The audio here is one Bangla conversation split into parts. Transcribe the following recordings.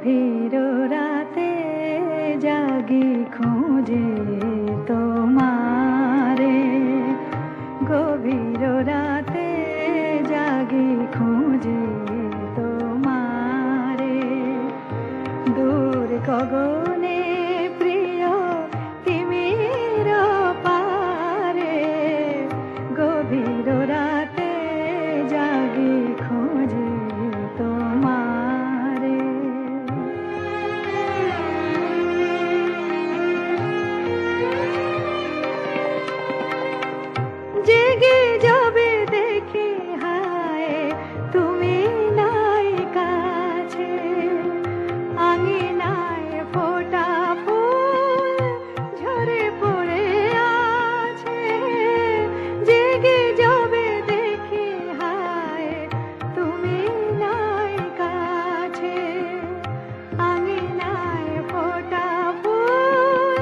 গভীর রাতে জাগি খুঁজে তোমারে, গভীর রাতে জাগি খুঁজে তোমারে। দূর গগনে প্রিয় তিমির পারে, গভীর রাতে জাগি খুঁজে তোমারে। জেগে যাবে দেখি হায় তুমি নাই কাছে, আঙিনায় ফোটা ফুল ঝরে পড়ে আছে। জেগে যাবে দেখি হায় তুমি নাই কাছে, আঙিনায় ফোটা ফুল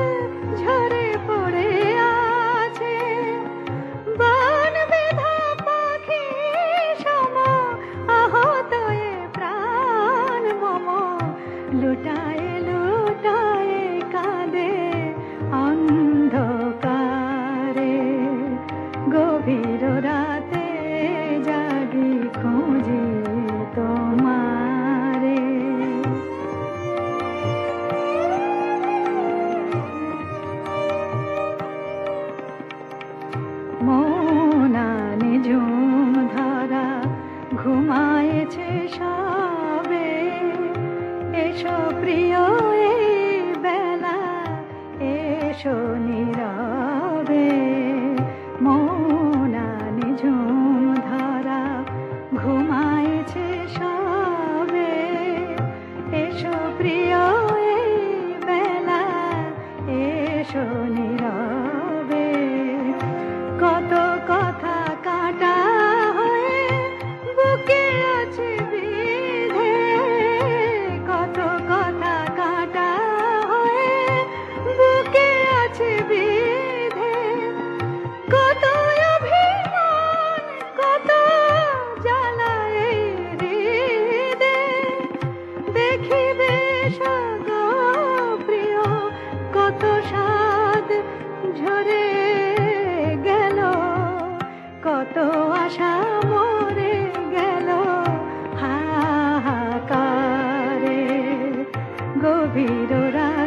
ঝরে পড়ে আছে। বান বেঁধা পাখি সম আহত এ প্রাণ মম, লুটায়ে লুটায়ে কাঁদে অন্ধকারে। গভীর রাতে জাগি খুঁজি তোমারে। মৌনানে ঝুম ধরা ঘুমায়েছে সবে, এসো প্রিয় এই বেলা এসো নীরবে। মৌনানে ঝুম ধরা ঘুমায়েছে সবে, এসো প্রিয় এই বেলা এসো নীরবে। কত কথা কাটা হয়ে বুকে আছে বিধে, কত কথা কাটা হয়ে বুকে আছে বিধে। কত অভিমান কত জ্বালা এই হৃদে, দেখিবে গো প্রিয় কত স্বাদ ঝরে গেল, কত আশা মরে গেল হাহাকারে। গভীর রাতে